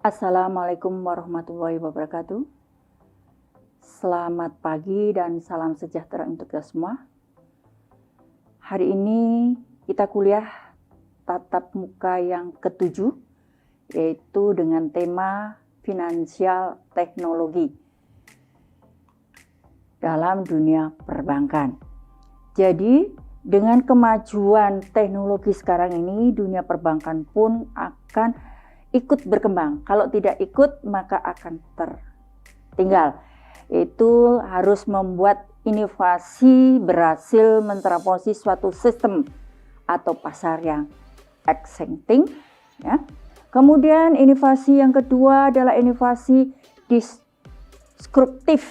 Assalamualaikum warahmatullahi wabarakatuh. Selamat pagi dan salam sejahtera untuk kita semua. Hari ini kita kuliah tatap muka yang ke-7, yaitu dengan tema finansial teknologi dalam dunia perbankan. Jadi, dengan kemajuan teknologi sekarang ini, dunia perbankan pun akan ikut berkembang. Kalau tidak ikut, maka akan tertinggal. Itu harus membuat inovasi berhasil menerobosi suatu sistem atau pasar yang exciting. Ya. Kemudian inovasi yang kedua adalah inovasi disruptif,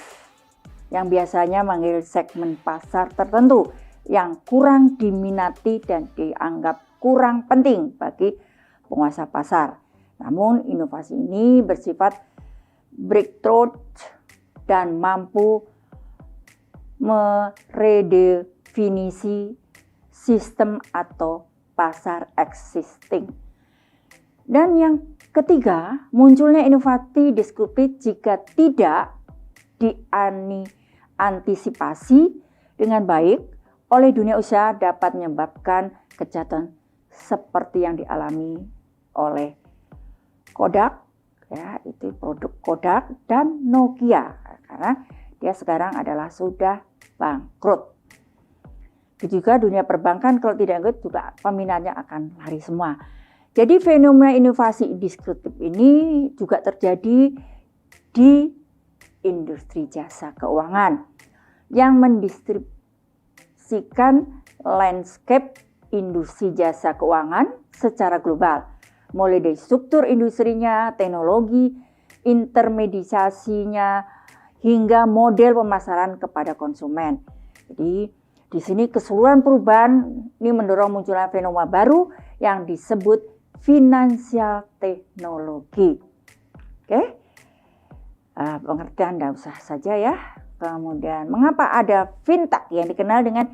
yang biasanya mengambil segmen pasar tertentu yang kurang diminati dan dianggap kurang penting bagi penguasa pasar. Namun inovasi ini bersifat breakthrough dan mampu meredefinisi sistem atau pasar existing. Dan yang ketiga, munculnya inovasi disruptif jika tidak diantisipasi dengan baik oleh dunia usaha dapat menyebabkan kejahatan seperti yang dialami oleh Kodak, ya, itu produk Kodak dan Nokia, karena dia sekarang adalah sudah bangkrut. Itu juga dunia perbankan kalau tidak ikut juga peminatnya akan lari semua. Jadi fenomena inovasi disruptif ini juga terjadi di industri jasa keuangan yang mendistribusikan landscape industri jasa keuangan secara global. Mulai dari struktur industrinya, teknologi, intermediasinya, hingga model pemasaran kepada konsumen. Jadi di sini keseluruhan perubahan ini mendorong munculnya fenomena baru yang disebut finansial teknologi. Oke, pengertian tidak usah saja ya. Kemudian mengapa ada fintech yang dikenal dengan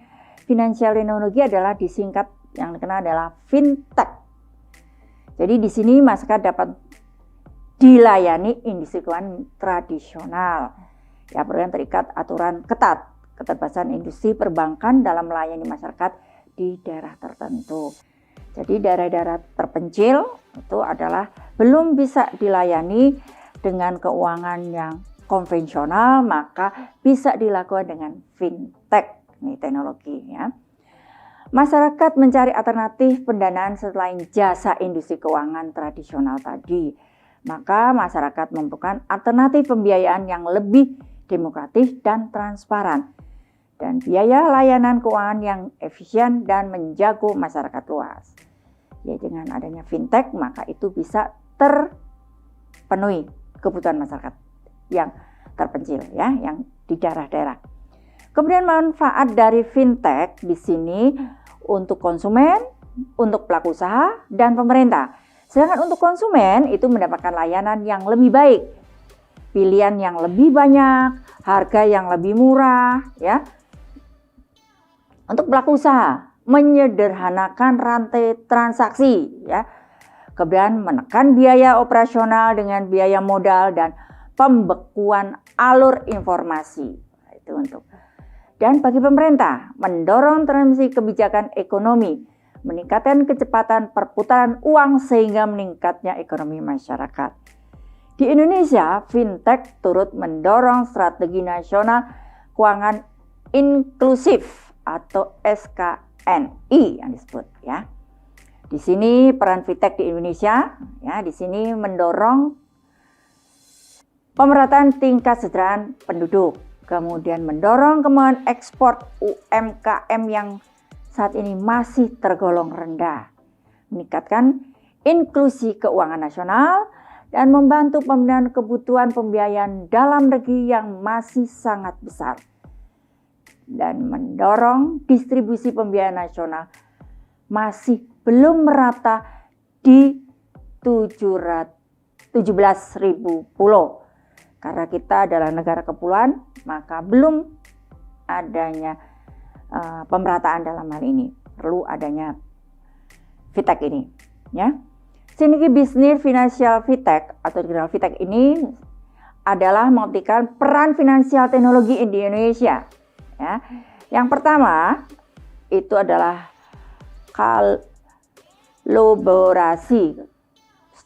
finansial teknologi adalah disingkat yang dikenal adalah fintech. Jadi di sini masyarakat dapat dilayani industri keuangan tradisional. Ya, program terikat aturan ketat, keterbatasan industri perbankan dalam melayani masyarakat di daerah tertentu. Jadi daerah-daerah terpencil itu adalah belum bisa dilayani dengan keuangan yang konvensional, maka bisa dilakukan dengan fintech, ini teknologi ya. Masyarakat mencari alternatif pendanaan selain jasa industri keuangan tradisional tadi. Maka masyarakat membutuhkan alternatif pembiayaan yang lebih demokratis dan transparan. Dan biaya layanan keuangan yang efisien dan menjaga masyarakat luas. Ya, dengan adanya fintech maka itu bisa terpenuhi kebutuhan masyarakat yang terpencil ya, yang di daerah-daerah. Kemudian manfaat dari fintech di sini untuk konsumen, untuk pelaku usaha, dan pemerintah. Sedangkan untuk konsumen itu mendapatkan layanan yang lebih baik, pilihan yang lebih banyak, harga yang lebih murah, ya. Untuk pelaku usaha, menyederhanakan rantai transaksi, ya. Kemudian menekan biaya operasional dengan biaya modal dan pembekuan alur informasi. Nah, itu untuk. Dan bagi pemerintah, mendorong transmisi kebijakan ekonomi, meningkatkan kecepatan perputaran uang sehingga meningkatnya ekonomi masyarakat. Di Indonesia, fintech turut mendorong strategi nasional keuangan inklusif atau SKNI yang disebut ya. Di sini peran fintech di Indonesia ya, di sini mendorong pemerataan tingkat kesejahteraan penduduk. Kemudian mendorong kemampuan ekspor UMKM yang saat ini masih tergolong rendah. Meningkatkan inklusi keuangan nasional dan membantu pemenuhan kebutuhan pembiayaan dalam negeri yang masih sangat besar. Dan mendorong distribusi pembiayaan nasional masih belum merata di 17.000 pulau. Karena kita adalah negara kepulauan, maka belum adanya pemerataan dalam hal ini. Perlu adanya fintech ini, ya. Sinergi bisnis finansial fintech atau dikenal fintech ini adalah membuktikan peran finansial teknologi di Indonesia. Ya. Yang pertama itu adalah kolaborasi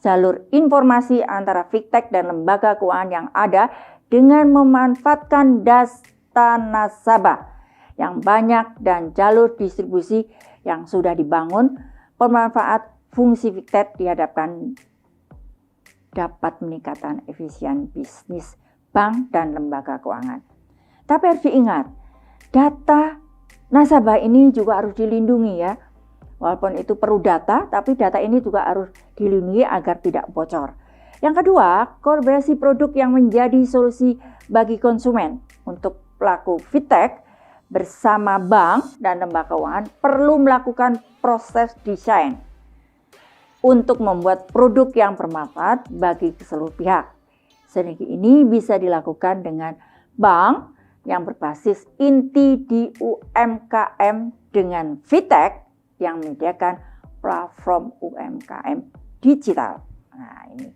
jalur informasi antara fintech dan lembaga keuangan yang ada dengan memanfaatkan data nasabah yang banyak dan jalur distribusi yang sudah dibangun. Pemanfaat fungsi fintech dihadapkan dapat meningkatkan efisien bisnis bank dan lembaga keuangan. Tapi harus diingat, data nasabah ini juga harus dilindungi ya. Walaupun itu perlu data, tapi data ini juga harus dilindungi agar tidak bocor. Yang kedua, kolaborasi produk yang menjadi solusi bagi konsumen. Untuk pelaku fintech bersama bank dan lembaga keuangan perlu melakukan proses desain untuk membuat produk yang bermanfaat bagi seluruh pihak. Sinergi ini bisa dilakukan dengan bank yang berbasis inti di UMKM dengan fintech yang menyediakan platform UMKM digital. Nah ini,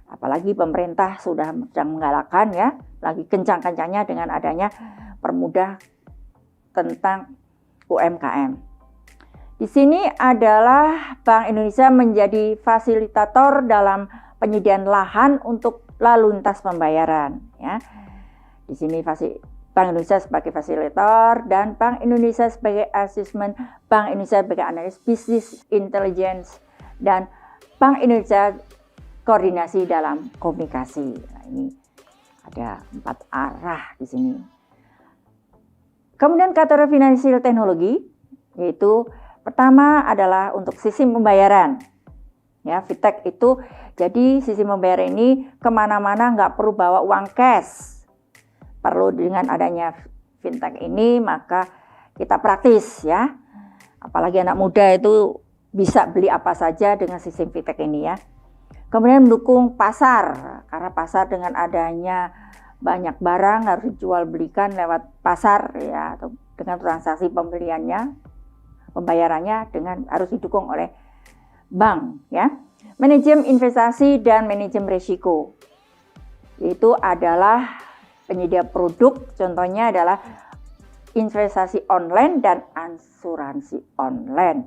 apalagi pemerintah sudah sedang menggalakkan ya, lagi kencang-kencangnya dengan adanya permudah tentang UMKM. Di sini adalah Bank Indonesia menjadi fasilitator dalam penyediaan lahan untuk lalu lintas pembayaran. Ya. Di sini Bank Indonesia sebagai fasilitator dan Bank Indonesia sebagai asesmen, Bank Indonesia sebagai analis bisnis intelligence, dan Bank Indonesia koordinasi dalam komunikasi. Nah, ini ada 4 arah di sini. Kemudian kategori finansial teknologi, yaitu pertama adalah untuk sistem pembayaran. Ya, fintech itu jadi sistem pembayaran ini kemana-mana nggak perlu bawa uang cash. Perlu dengan adanya fintech ini maka kita praktis ya. Apalagi anak muda itu bisa beli apa saja dengan sistem fintech ini ya. Kemudian mendukung pasar, karena pasar dengan adanya banyak barang harus dijual belikan lewat pasar ya, atau dengan transaksi pembayarannya dengan harus didukung oleh bank ya. Manajemen investasi dan manajemen risiko. Itu adalah penyedia produk, contohnya adalah investasi online dan asuransi online.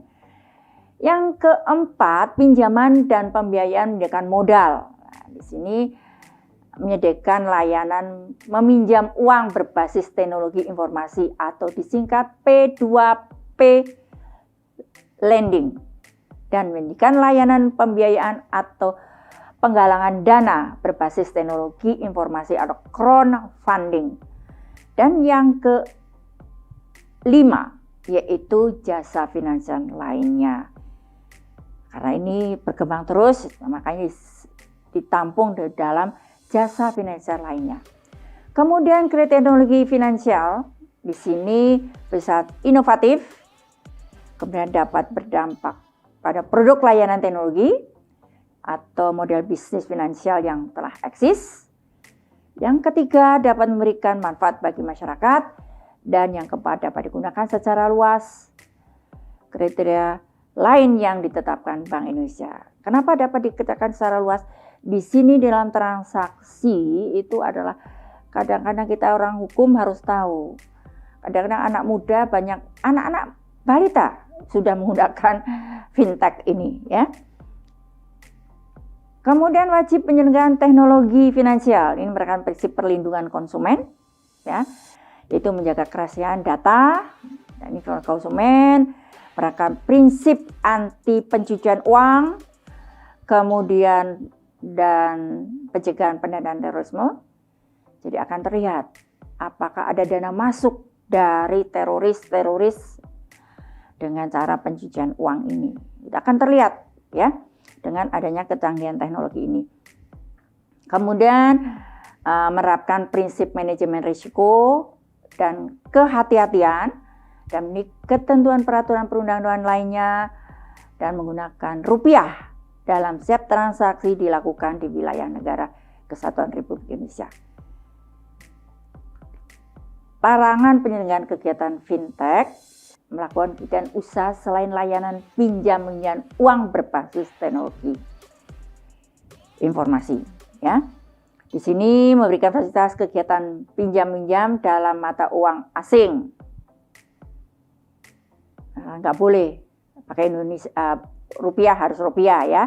Yang keempat, pinjaman dan pembiayaan menyediakan modal. Nah, di sini menyediakan layanan meminjam uang berbasis teknologi informasi atau disingkat P2P lending, dan menyediakan layanan pembiayaan atau penggalangan dana berbasis teknologi informasi atau crowdfunding. Dan yang kelima yaitu jasa finansial lainnya. Karena ini berkembang terus, makanya ditampung di dalam jasa finansial lainnya. Kemudian teknologi finansial di sini bisa inovatif, kemudian dapat berdampak pada produk layanan teknologi atau model bisnis finansial yang telah eksis. Yang ketiga, dapat memberikan manfaat bagi masyarakat, dan yang keempat dapat digunakan secara luas. Kriteria lain yang ditetapkan Bank Indonesia. Kenapa dapat dikatakan secara luas? Di sini dalam transaksi itu adalah kadang-kadang kita orang hukum harus tahu. Kadang-kadang anak muda, banyak anak-anak balita sudah menggunakan fintech ini ya. Kemudian wajib penyelenggaraan teknologi finansial. Ini merupakan prinsip perlindungan konsumen ya. Yaitu menjaga kerahasiaan data dan informasi konsumen, merupakan prinsip anti pencucian uang, kemudian dan pencegahan pendanaan terorisme. Jadi akan terlihat apakah ada dana masuk dari teroris dengan cara pencucian uang ini. Itu akan terlihat ya dengan adanya kecanggihan teknologi ini. Kemudian menerapkan prinsip manajemen risiko dan kehati-hatian dan ketentuan peraturan perundang-undangan lainnya, dan menggunakan rupiah dalam setiap transaksi dilakukan di wilayah negara Kesatuan Republik Indonesia. Larangan penyelenggaraan kegiatan fintech melakukan kegiatan usaha selain layanan pinjam uang berbasis teknologi. informasi, ya. Di sini memberikan fasilitas kegiatan pinjam-minjam dalam mata uang asing. Nggak boleh pakai Indonesia, rupiah, harus rupiah ya.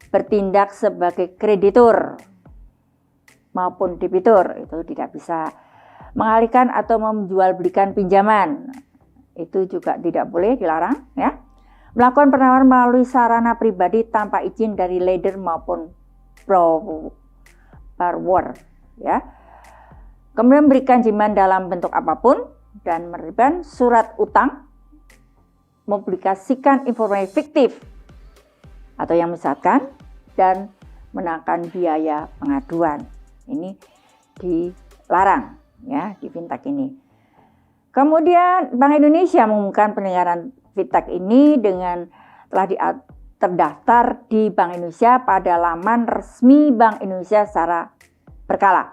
Bertindak sebagai kreditur maupun debitur, itu tidak bisa. Mengalihkan atau menjual belikan pinjaman, itu juga tidak boleh, dilarang ya. Melakukan penawaran melalui sarana pribadi tanpa izin dari lender maupun borrower ya. Kemudian memberikan pinjaman dalam bentuk apapun dan menerbitkan surat utang, mempublikasikan informasi fiktif atau yang menyesatkan, dan menaikkan biaya pengaduan. Ini dilarang ya di fintech ini. Kemudian Bank Indonesia mengumumkan penyelenggaraan fintech ini dengan telah terdaftar di Bank Indonesia pada laman resmi Bank Indonesia secara berkala.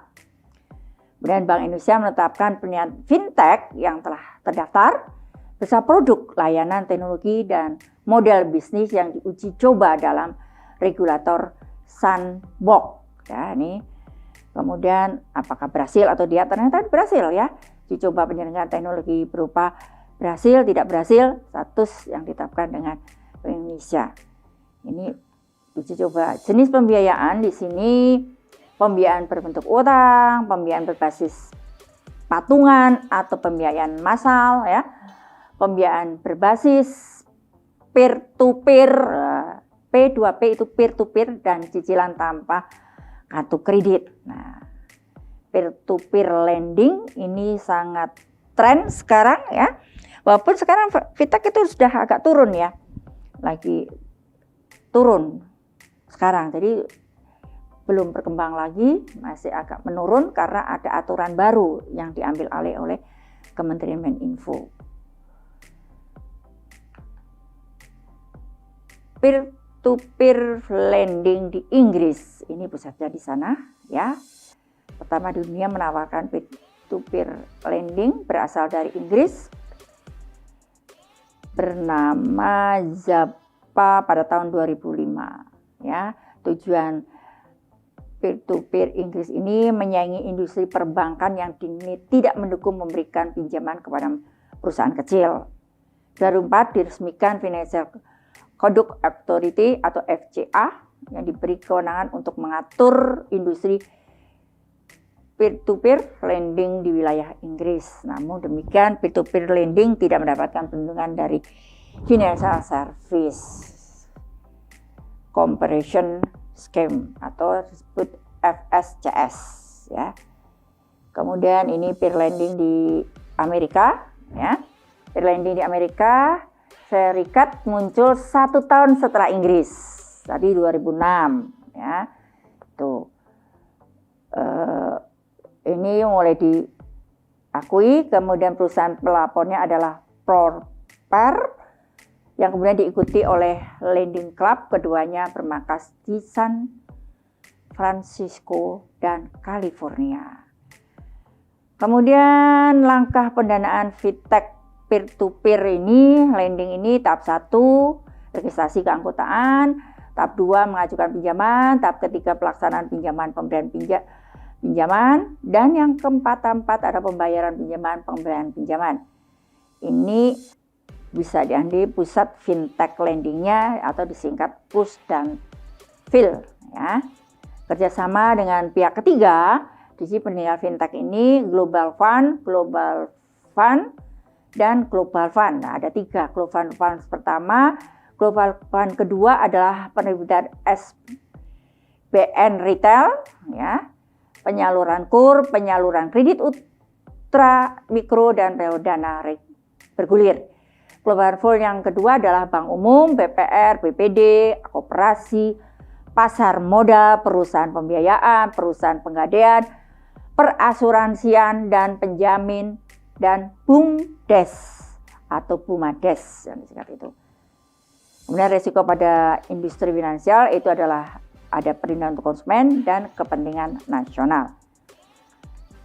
Kemudian Bank Indonesia menetapkan penilaian fintech yang telah terdaftar beserta produk, layanan, teknologi, dan model bisnis yang diuji coba dalam regulator Sandbox. Ya, ini kemudian apakah berhasil atau tidak? Ternyata berhasil ya. Dicoba penyelenggaraan teknologi berupa berhasil, tidak berhasil, status yang ditetapkan dengan Indonesia. Ini uji coba. Jenis pembiayaan di sini pembiayaan berbentuk utang, pembiayaan berbasis patungan atau pembiayaan massal ya. Pembiayaan berbasis peer to peer, P2P itu peer to peer, dan cicilan tanpa kartu kredit. Nah, peer-to-peer lending ini sangat tren sekarang ya. Walaupun sekarang fintech itu sudah agak turun ya. Lagi turun sekarang. Jadi belum berkembang lagi, masih agak menurun karena ada aturan baru yang diambil alih oleh Kementerian Meninfo. Peer-to-peer lending di Inggris, ini pusatnya di sana ya. Pertama di dunia menawarkan peer-to-peer lending, berasal dari Inggris, bernama Zappa pada tahun 2005 ya. Tujuan peer-to-peer Inggris ini menyaingi industri perbankan yang tidak mendukung memberikan pinjaman kepada perusahaan kecil. 2004 diresmikan Financial Conduct Authority atau FCA yang diberi kewenangan untuk mengatur industri peer-to-peer lending di wilayah Inggris. Namun demikian, peer-to-peer lending tidak mendapatkan perlindungan dari Financial Service Corporation Scheme atau disebut FSCS ya. Kemudian ini peer lending di Amerika ya. Peer lending di Amerika Serikat muncul 1 tahun setelah Inggris, tadi 2006 ya. Tuh. Ini mulai diakui, kemudian perusahaan pelapornya adalah Prosper, yang kemudian diikuti oleh Lending Club, keduanya bermarkas di San Francisco dan California. Kemudian langkah pendanaan fintech peer-to-peer ini, lending ini tahap 1, registrasi keanggotaan, tahap 2, mengajukan pinjaman, tahap ketiga, pelaksanaan pinjaman, pemberian pinjaman, dan yang keempat ada pembayaran pinjaman, pemberian pinjaman. Ini bisa diambil pusat fintech lendingnya atau disingkat push dan fill ya. Kerjasama dengan pihak ketiga, di sini penilaian fintech ini Global Fund, dan Global Fund. Nah, ada 3 Global Fund pertama. Global Fund kedua adalah penerbitan SBN Retail ya. Penyaluran KUR, penyaluran kredit ultra, mikro, dan dana bergulir. Global Fund yang kedua adalah Bank Umum, BPR, BPD, koperasi, pasar modal, perusahaan pembiayaan, perusahaan penggadaian, perasuransian dan penjamin, dan BUMDes atau BUMADes yang disingkat itu. Kemudian resiko pada industri finansial itu adalah ada perlindungan untuk konsumen dan kepentingan nasional.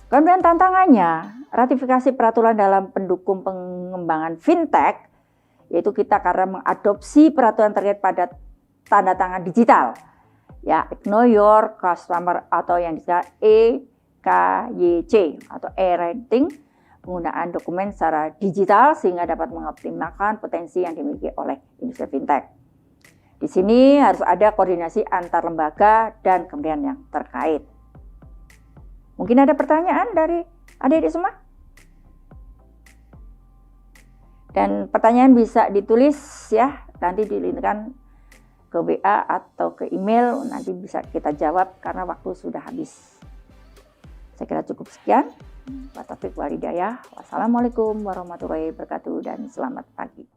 Kemudian tantangannya, ratifikasi peraturan dalam pendukung pengembangan fintech, yaitu kita karena mengadopsi peraturan terkait pada tanda tangan digital ya Know Your Customer atau yang disebut EKYC atau e-rating, penggunaan dokumen secara digital sehingga dapat mengoptimalkan potensi yang dimiliki oleh industri fintech. Di sini harus ada koordinasi antar lembaga dan kementerian yang terkait. Mungkin ada pertanyaan dari adik-adik semua? Dan pertanyaan bisa ditulis ya, nanti dilinkkan ke WA atau ke email, nanti bisa kita jawab karena waktu sudah habis. Saya kira cukup sekian. Wa taufiq wal hidayah. Wassalamualaikum warahmatullahi wabarakatuh dan selamat pagi.